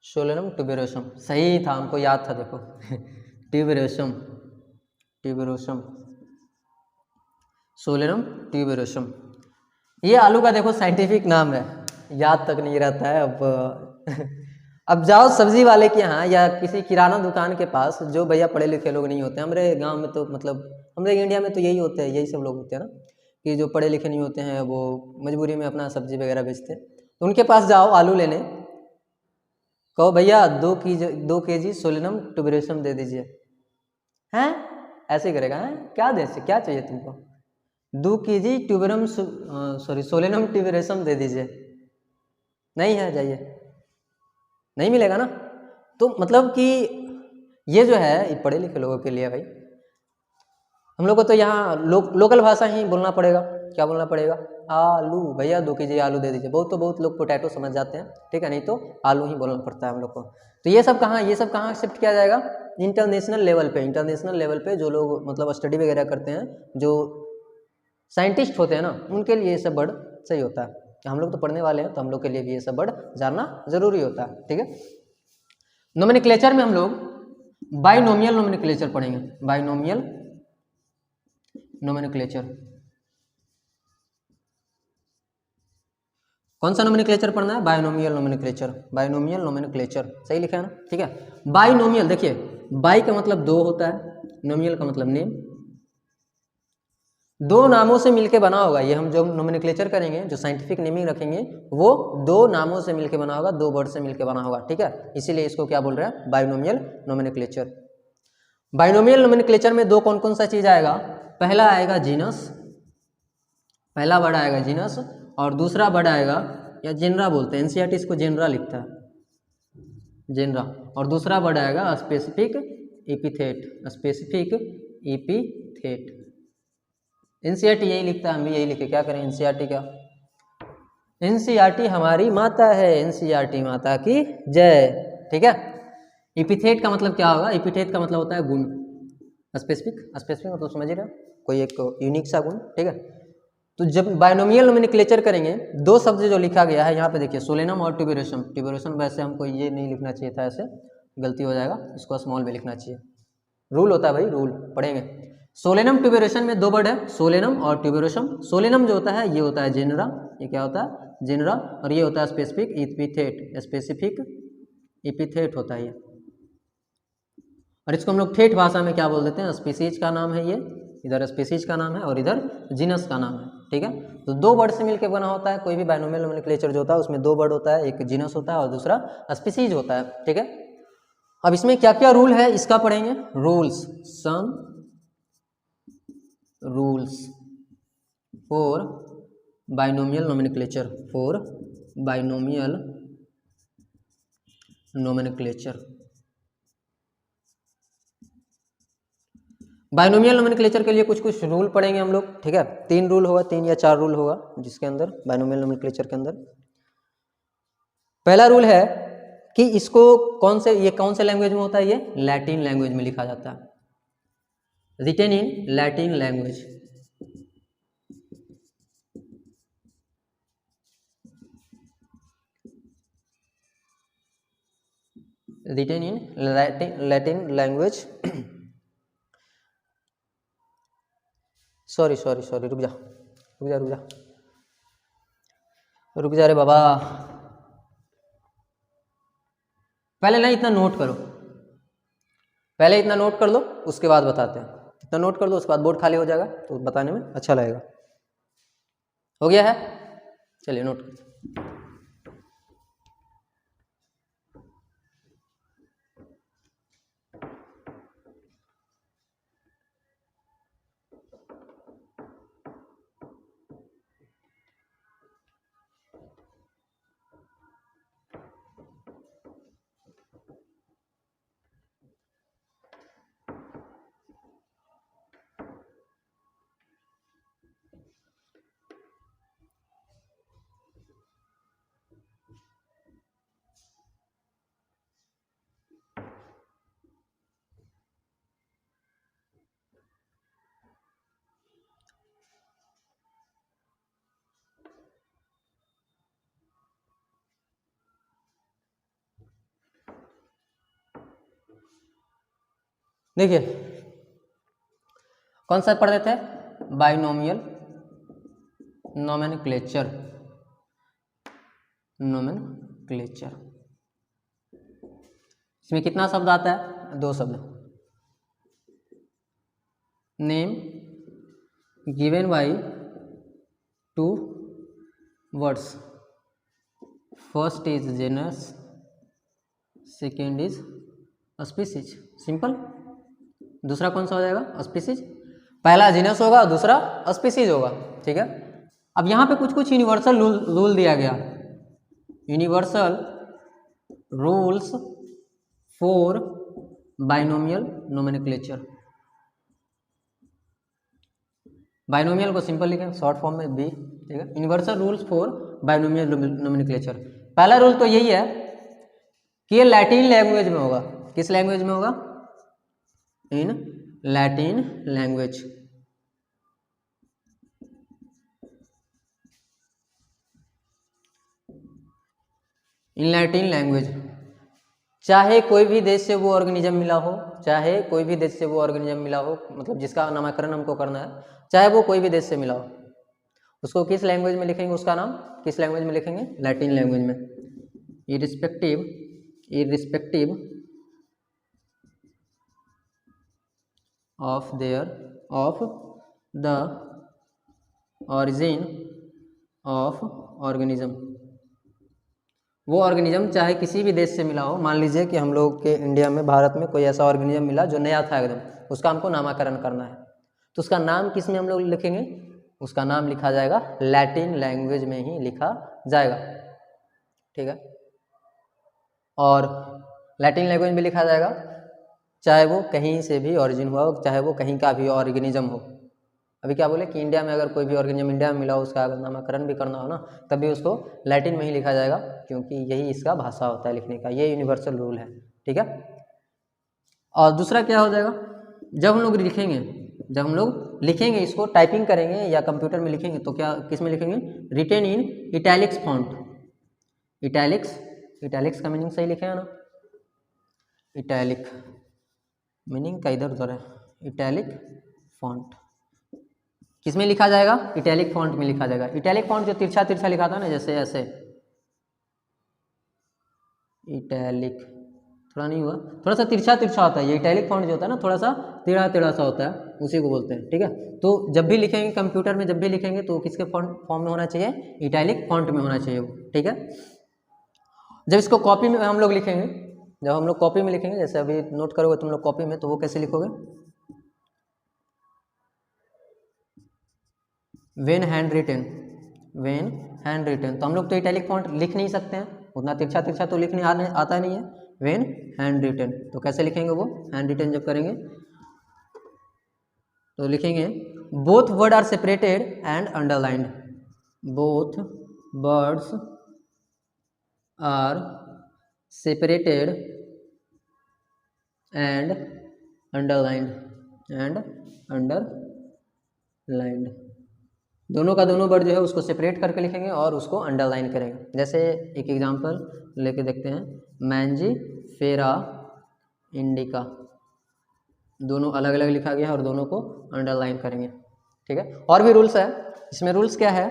सोलेनम ट्यूबेरोसम सही था, हमको याद था, देखो ट्यूबेरोसम, ट्यूबेरोसम, सोलेनम ट्यूबेरोसम, ये आलू का देखो साइंटिफिक नाम है, याद तक नहीं रहता है। अब जाओ सब्जी वाले के यहाँ या किसी किराना दुकान के पास, जो भैया पढ़े लिखे लोग नहीं होते, हमारे गांव में तो मतलब हमारे इंडिया में तो यही होते हैं, यही सब लोग होते हैं ना, कि जो पढ़े लिखे नहीं होते हैं वो मजबूरी में अपना सब्जी वगैरह बेचते हैं। तो उनके पास जाओ आलू लेने, कहो भैया 2 केजी सोलेनम ट्यूबेरोसम दे दीजिए, हैं ऐसे करेगा, हैं क्या दे, क्या चाहिए तुमको? 2 केजी ट्यूबेरम सॉरी सोलेनम ट्यूबेरोसम दे दीजिए, नहीं है, जाइए, नहीं मिलेगा ना। तो मतलब कि ये जो है ये पढ़े लिखे लोगों के लिए भाई, हम लोग को तो यहाँ लोकल भाषा ही बोलना पड़ेगा। क्या बोलना पड़ेगा? आलू, भैया 2 केजी आलू दे दीजिए। बहुत तो बहुत लोग पोटैटो समझ जाते हैं, ठीक है, नहीं तो आलू ही बोलना पड़ता है हम लोग को। तो ये सब कहाँ एक्सेप्ट किया जाएगा? इंटरनेशनल लेवल पे। इंटरनेशनल लेवल पे जो लोग मतलब स्टडी वगैरह करते हैं, जो साइंटिस्ट होते हैं ना, उनके लिए ये सब वर्ड सही होता है। हम लोग तो पढ़ने वाले हैं, तो हम लोग के लिए भी ये सब वर्ड जानना जरूरी होता है, ठीक है। नोमेनक्लेचर में हम लोग बाइनोमियल नोमेनक्लेचर पढ़ेंगे, बाइनोमियल नोमेनक्लेचर। कौन सा नोमेनक्लेचर पढ़ना है? बाइनोमियल नोमेनक्लेचर, बाइनोमियल नोमेनक्लेचर, सही लिखा है ना, ठीक है। बाइनोमियल, देखिए बाई का मतलब 2 होता है, नोमियल का मतलब नेम, 2 नामों से मिलके बना होगा। ये हम जो नोमेनक्लेचर करेंगे, जो साइंटिफिक नेमिंग रखेंगे, वो 2 नामों से मिलके बना होगा, 2 वर्ड से मिलके बना होगा, ठीक है। इसीलिए इसको क्या बोल रहे हैं? Binomial nomenclature. बाइनोमियल नोमेनक्लेचर में 2 कौन कौन सा चीज आएगा? पहला आएगा जीनस, पहला वर्ड आएगा जीनस, और दूसरा वर्ड आएगा, या जेनरा बोलते हैं, एनसीईआरटी इसको जेनरा लिखता है, जेनरा। और दूसरा वर्ड आएगा specific epithet, specific epithet. NCERT यही लिखता है, हम भी यही लिखे, क्या करें, एनसीईआरटी का, एनसीईआरटी हमारी माता है, एनसीईआरटी माता की जय, ठीक है। एपिथेट का मतलब क्या होगा? एपिथेट का मतलब होता है गुण, स्पेसिफिक मतलब समझ रहे हो, कोई एक यूनिक सा गुण, ठीक है। तो जब बाइनोमियल नोमेनक्लेचर करेंगे, 2 शब्द जो लिखा गया है यहाँ पे देखिए, सोलेनम और ट्यूबेरोसम। ट्यूबेरोसम वैसे हमको ये नहीं लिखना चाहिए था, ऐसे गलती हो जाएगा, इसको स्मॉल में लिखना चाहिए, रूल होता है भाई, रूल पढ़ेंगे। सोलेनम ट्यूबेरोसम में 2 वर्ड है, सोलेनम और ट्यूबेरोसम। सोलेनम जो होता है ये होता है जेनरा, ये क्या होता है? जेनरा। और ये होता है स्पेसिफिक एपिथेट, स्पेसिफिक एपिथेट होता है ये। और इसको हम लोग ठेठ भाषा में क्या बोल देते हैं? स्पीसीज का नाम है ये, इधर स्पीसीज का नाम है और इधर जीनस का नाम है, ठीक है। तो 2 वर्ड से मिलकर बना होता है, कोई भी बाइनोमियल नोमेनक्लेचर जो होता है उसमें 2 वर्ड होता है, एक जीनस होता है और दूसरा स्पीसीज होता है, ठीक है। अब इसमें क्या क्या रूल है इसका पढ़ेंगे, rules, some rules for binomial nomenclature, for binomial nomenclature. Binomial nomenclature के लिए कुछ कुछ रूल पढ़ेंगे हम लोग, ठीक है। 3 रूल होगा, 3 या 4 रूल होगा जिसके अंदर बाइनोमियल नोमेनक्लेचर के अंदर। पहला रूल है कि इसको कौन से लैंग्वेज में होता है? ये लैटिन लैंग्वेज में लिखा जाता है, written in Latin language. Written in Latin language. Sorry रुक जा रे बाबा, पहले ना इतना नोट करो, पहले इतना नोट कर लो, उसके बाद बताते हैं। इतना नोट कर दो, उसके बाद बोर्ड खाली हो जाएगा तो बताने में अच्छा लगेगा। हो गया है, चलिए नोट करते हैं। देखिए कौन सा पढ़ रहे थे, बाइनोमियल नोमेनक्लेचर। इसमें कितना शब्द आता है, 2 शब्द। Name given by 2 words, first is genus, second is species. Simple. दूसरा कौन सा हो जाएगा, स्पीसीज। पहला जीनस होगा, दूसरा स्पीसीज होगा। ठीक है, अब यहाँ पे कुछ यूनिवर्सल रूल दिया गया, universal rules for binomial nomenclature. Binomial को सिंपल लिखें, शॉर्ट फॉर्म में बी। ठीक है, universal rules for binomial nomenclature. पहला रूल तो यही है कि ये लैटिन लैंग्वेज में होगा। किस लैंग्वेज में होगा, in Latin language. In Latin language, चाहे कोई भी देश से वो ऑर्गेनिज्म मिला हो, चाहे कोई भी देश से वो ऑर्गेनिज्म मिला हो, मतलब जिसका नामकरण हमको करना है, चाहे वो कोई भी देश से मिला हो, उसको किस लैंग्वेज में लिखेंगे, उसका नाम किस लैंग्वेज में लिखेंगे, लैटिन लैंग्वेज में। Irrespective of the origin of organism. वो ऑर्गेनिज्म चाहे किसी भी देश से मिला हो, मान लीजिए कि हम लोग के इंडिया में, भारत में कोई ऐसा ऑर्गेनिज्म मिला जो नया था एकदम, उसका हमको नामकरण करना है, तो उसका नाम किस में हम लोग लिखेंगे, उसका नाम लिखा जाएगा लैटिन लैंग्वेज में ही लिखा जाएगा। ठीक है, और लैटिन लैंग्वेज में लिखा जाएगा, चाहे वो कहीं से भी ऑरिजिन हुआ हो, चाहे वो कहीं का भी ऑर्गेनिज्म हो। अभी क्या बोले कि इंडिया में अगर कोई भी ऑर्गेनिज्म इंडिया में मिला हो, उसका अगर नामकरण भी करना हो ना, तब भी उसको लैटिन में ही लिखा जाएगा, क्योंकि यही इसका भाषा होता है लिखने का। ये यूनिवर्सल रूल है। ठीक है, और दूसरा क्या हो जाएगा, जब हम लोग लिखेंगे इसको, टाइपिंग करेंगे या कंप्यूटर में लिखेंगे, तो क्या किस में लिखेंगे, written in italics font. Italics का मीनिंग सही लिखे है ना, इटैलिक मीनिंग का इधर उधर है, इटैलिक फॉन्ट किस में लिखा जाएगा, इटैलिक फॉन्ट में लिखा जाएगा। इटैलिक फॉन्ट जो तिरछा लिखा था ना, जैसे ऐसे, इटैलिक थोड़ा नहीं हुआ, थोड़ा सा तिरछा होता है। ये इटैलिक फॉन्ट जो होता है ना, थोड़ा सा टेढ़ा सा होता है, उसी को बोलते हैं। ठीक है, तो जब भी लिखेंगे कंप्यूटर में, जब भी लिखेंगे तो किसके फॉर्म में होना चाहिए, इटैलिक फॉन्ट में होना चाहिए वो। ठीक है, जब इसको कॉपी में हम लोग लिखेंगे, जब हम लोग कॉपी में लिखेंगे, जैसे अभी नोट करोगे तुम लोग कॉपी में, तो वो कैसे लिखोगे, वेन हैंड रिटेन। तो हम लोग तो इटैलिक फॉन्ट लिख नहीं सकते हैं, उतना तिरछा तो लिखने आता नहीं है। वेन हैंड रिटेन, तो कैसे लिखेंगे वो, हैंड रिटेन जब करेंगे तो लिखेंगे both word are separated and underlined. Both words are separated and underlined. And underlined. दोनों का दोनों वर्ड जो है उसको सेपरेट करके लिखेंगे और उसको अंडरलाइन करेंगे। जैसे एक एग्जांपल लेके देखते हैं, मैंजी फेरा इंडिका, दोनों अलग अलग लिखा गया है और दोनों को अंडरलाइन करेंगे। ठीक है, और भी रूल्स है इसमें। रूल्स क्या है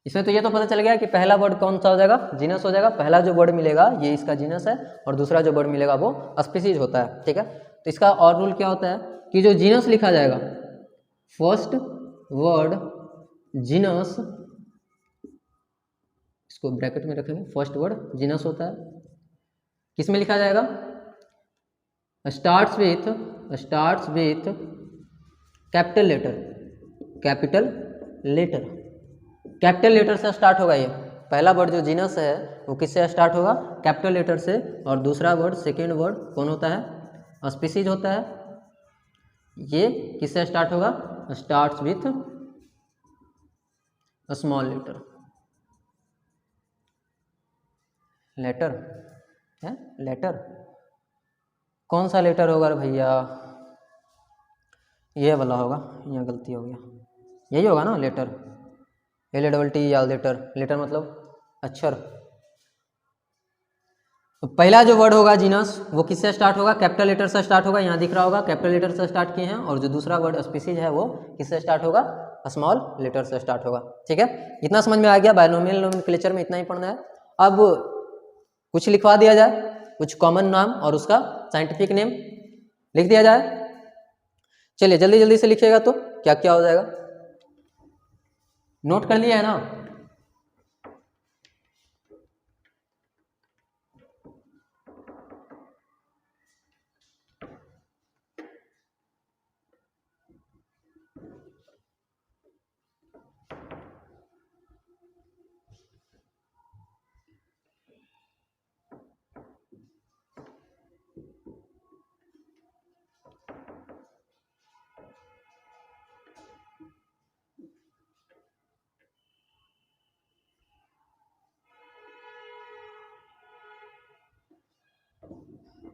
इसमें, तो ये तो पता चल गया कि पहला वर्ड कौन सा हो जाएगा, जीनस हो जाएगा। पहला जो वर्ड मिलेगा ये इसका जीनस है और दूसरा जो वर्ड मिलेगा वो स्पीसीज होता है। ठीक है, तो इसका और रूल क्या होता है कि जो जीनस लिखा जाएगा, फर्स्ट वर्ड जीनस, इसको ब्रैकेट में रखेंगे, फर्स्ट वर्ड जीनस होता है, किसमें लिखा जाएगा, starts with capital letter, capital letter, capital letter से स्टार्ट होगा। ये पहला वर्ड जो जीनस है वो किससे स्टार्ट होगा, कैपिटल लेटर से। और दूसरा वर्ड, सेकेंड वर्ड कौन होता है, स्पीसीज होता है। ये किससे स्टार्ट होगा, starts with small letter, letter है, लेटर कौन सा लेटर होगा भैया, ये वाला होगा, यहाँ गलती हो गया, यही होगा ना लेटर, LATT या लेटर, लेटर मतलब अक्षर। तो पहला जो वर्ड होगा जीनस वो किससे स्टार्ट होगा, कैपिटल लेटर से स्टार्ट होगा, यहाँ दिख रहा होगा कैपिटल लेटर से स्टार्ट किए हैं। और जो दूसरा वर्ड स्पीसीज है वो किससे स्टार्ट होगा, स्मॉल लेटर से स्टार्ट होगा। ठीक है, इतना समझ में आ गया। बायनोमियल नोमेनक्लेचर में इतना ही पढ़ना है। अब कुछ लिखवा दिया जाए, कुछ कॉमन नाम और उसका साइंटिफिक नेम लिख दिया जाए। चलिए जल्दी जल्दी से लिखिएगा तो क्या क्या हो जाएगा, नोट कर लिया है ना।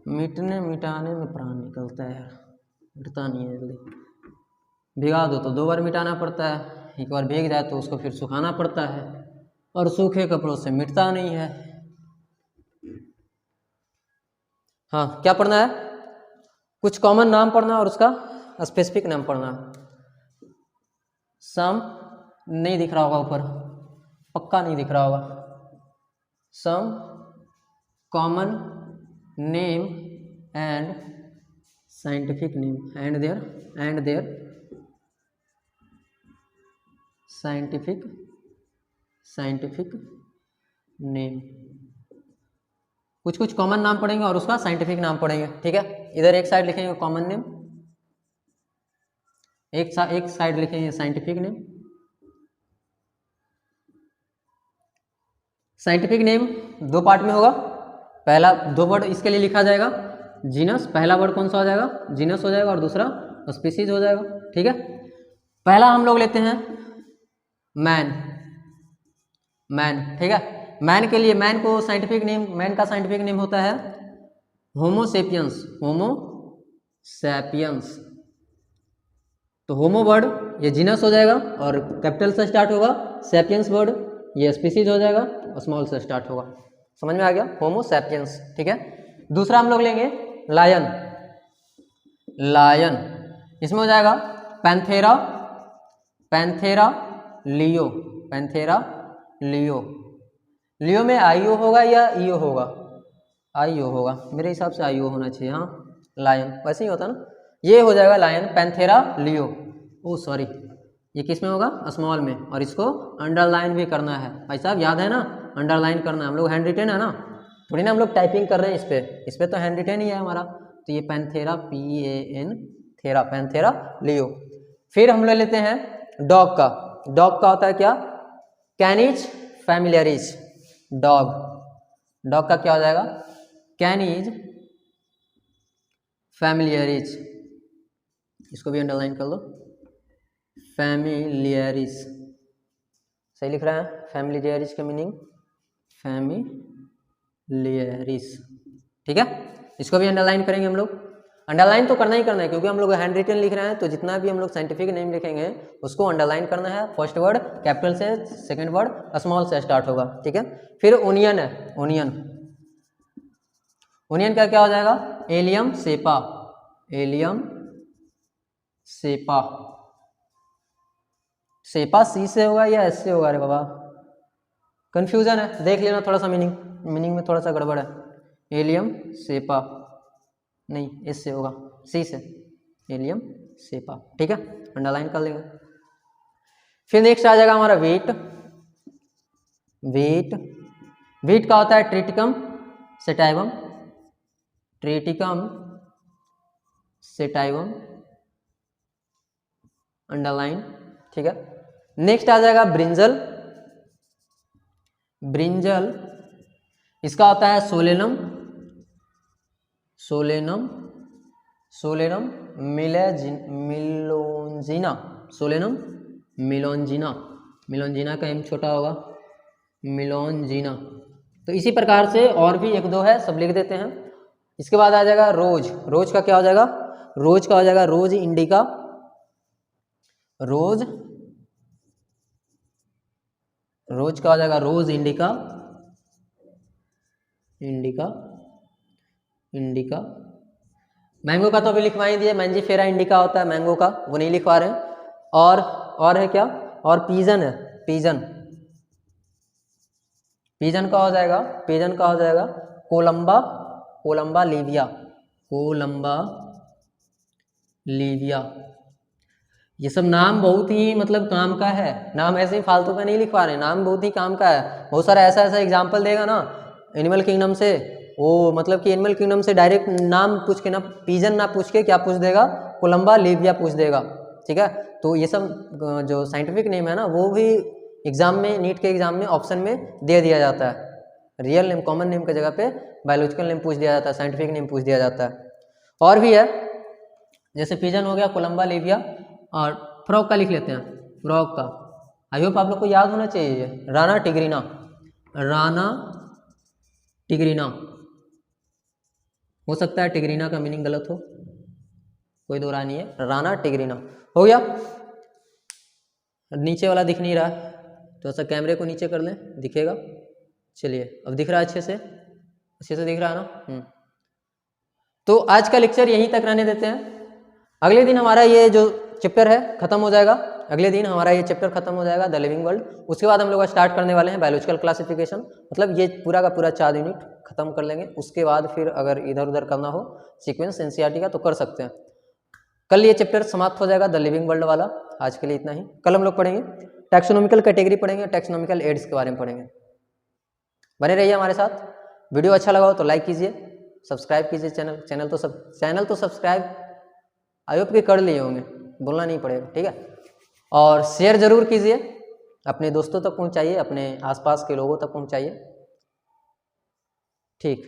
मिटाने में प्राण निकलता है यार, मिटता नहीं है जल्दी। भिगा दो तो 2 बार मिटाना पड़ता है, एक बार भीग जाए तो उसको फिर सुखाना पड़ता है, और सूखे कपड़ों से मिटता नहीं है। हाँ, क्या पढ़ना है, कुछ कॉमन नाम पढ़ना और उसका स्पेसिफिक नाम पढ़ना। सम नहीं दिख रहा होगा ऊपर, पक्का नहीं दिख रहा होगा। Some common name and scientific name and their scientific name. कुछ कॉमन नाम पढ़ेंगे और उसका साइंटिफिक नाम पढ़ेंगे। ठीक है, इधर एक साइड लिखेंगे कॉमन नेम, एक साइड लिखेंगे scientific name. Scientific name 2 part में होगा। पहला 2 वर्ड इसके लिए लिखा जाएगा, जीनस, पहला वर्ड कौन सा हो जाएगा, जीनस हो जाएगा, और दूसरा स्पीसीज हो जाएगा। ठीक है, पहला हम लोग लेते हैं मैन। ठीक है, मैन के लिए, मैन को साइंटिफिक नेम, मैन का साइंटिफिक नेम होता है होमो सैपियंस। तो होमो वर्ड ये जीनस हो जाएगा और कैपिटल से स्टार्ट होगा, सैपियंस वर्ड ये स्पीसीज हो जाएगा, स्मॉल से स्टार्ट होगा। समझ में आ गया, होमो सैपियंस। ठीक है, दूसरा हम लोग लेंगे लायन। इसमें हो जाएगा पैंथेरा लियो। लियो में आईओ होगा या ईओ होगा, आईओ होगा, मेरे हिसाब से आईओ होना चाहिए। हाँ, लायन वैसे ही होता ना, ये हो जाएगा लायन, पैंथेरा लियो। ओ सॉरी, ये किस में होगा, स्मॉल में, और इसको अंडरलाइन भी करना है भाई साहब, याद है ना, अंडरलाइन करना है। हम लोग हैंड रिटेन है ना, थोड़ी ना हम लोग टाइपिंग कर रहे हैं इस पे तो हैंड रिटेन ही है हमारा। तो ये पैंथेरा पैंथेरा लियो। फिर हम ले लेते हैं डॉग का होता है क्या, कैनिज फैमिलियरिस। डॉग का क्या हो जाएगा, कैनिज फैमिलियरिस, इसको भी अंडरलाइन कर लो, फैमिलियरिस। सही लिख रहा है, फैमिलियरिस का मीनिंग फैमिलियरिस। ठीक है, इसको भी अंडरलाइन करेंगे हम लोग। अंडरलाइन तो करना ही करना है, क्योंकि हम लोग हैंड रिटन लिख रहे हैं, तो जितना भी हम लोग साइंटिफिक नेम लिखेंगे उसको अंडरलाइन करना है। फर्स्ट वर्ड कैपिटल से, सेकंड वर्ड स्मॉल से स्टार्ट होगा, ठीक है। फिर ओनियन है, ओनियन, ओनियन का क्या हो जाएगा? एलियम सेपा, एलियम सेपा, सेपा सी से होगा या एस से होगा? अरे बाबा कंफ्यूजन है, देख लेना थोड़ा सा, मीनिंग में थोड़ा सा गड़बड़ है। एलियम सेपा नहीं, एस से होगा, सी से, एलियम सेपा, ठीक है, अंडरलाइन कर लेंगे। फिर नेक्स्ट आ जाएगा हमारा वेट, वेट, वेट का होता है Triticum sativum, Triticum sativum, underline, ठीक है। नेक्स्ट आ जाएगा ब्रिंजल, ब्रिंजल, इसका होता है सोलेनम, सोलेनम, सोलेनम मिलोंजिना, सोलेनम मिलोंजिना, मिलोंजिना का एम छोटा होगा, मिलोंजिना। तो इसी प्रकार से और भी एक दो है, सब लिख देते हैं। इसके बाद आ जाएगा रोज, रोज का क्या हो जाएगा? रोज का हो जाएगा रोज इंडिका, रोज, रोज का हो जाएगा रोज इंडिका, इंडिका, इंडिका। मैंगो का तो अभी लिखवा ही दिए, मैंजीफेरा इंडिका होता है मैंगो का, वो नहीं लिखवा रहे हैं। और है क्या? और पीजन है, पीजन, पीजन का हो जाएगा, पीजन का हो जाएगा Columba, Columba Livia, Columba Livia. ये सब नाम बहुत ही मतलब काम का है, नाम ऐसे ही फालतू का नहीं लिखवा रहे, नाम बहुत ही काम का है। बहुत सारा ऐसा ऐसा एग्जाम्पल देगा ना एनिमल किंगडम से, वो मतलब कि एनिमल किंगडम से डायरेक्ट नाम पूछ के ना, पीजन ना पूछ के क्या पूछ देगा? कोलंबा लीविया पूछ देगा, ठीक है। तो ये सब जो साइंटिफिक नेम है ना, वो भी एग्जाम में, नीट के एग्जाम में ऑप्शन में दे दिया जाता है। रियल नेम, कॉमन नेम की जगह पे बायोलॉजिकल नेम पूछ दिया जाता है, साइंटिफिक नेम पूछ दिया जाता है। और भी है, जैसे पिजन हो गया, कोलंबा लीविया, और फ्रॉग का लिख लेते हैं, फ्रॉग का आई होप आप लोग को याद होना चाहिए, राना टिग्रीना, राना टिग्रीना। हो सकता है टिग्रीना का मीनिंग गलत हो, कोई दो राय नहीं है, राना टिग्रीना हो गया। नीचे वाला दिख नहीं रहा, तो ऐसा कैमरे को नीचे कर लें, दिखेगा। चलिए अब दिख रहा है अच्छे से, अच्छे से दिख रहा है ना। तो आज का लेक्चर यहीं तक रहने देते हैं। अगले दिन हमारा ये जो चैप्टर है खत्म हो जाएगा, अगले दिन हमारा ये चैप्टर खत्म हो जाएगा, द लिविंग वर्ल्ड। उसके बाद हम लोग स्टार्ट करने वाले हैं बायोलॉजिकल क्लासिफिकेशन, मतलब ये पूरा का पूरा 4 यूनिट खत्म कर लेंगे। उसके बाद फिर अगर इधर उधर करना हो सीक्वेंस एनसीईआरटी का तो कर सकते हैं। कल ये चैप्टर समाप्त हो जाएगा, द लिविंग वर्ल्ड वाला। आज के लिए इतना ही। कल हम लोग पढ़ेंगे टैक्सोनॉमिकल कैटेगरी पढ़ेंगे, टैक्सोनॉमिकल एड्स के बारे में पढ़ेंगे। बने रहिए हमारे साथ। वीडियो अच्छा लगा हो तो लाइक कीजिए, सब्सक्राइब कीजिए चैनल तो सब्सक्राइब आई होप के कर लिए होंगे, बोलना नहीं पड़ेगा, ठीक है। और शेयर जरूर कीजिए, अपने दोस्तों तक पहुंचाइए, अपने आसपास के लोगों तक पहुंचाइए, ठीक।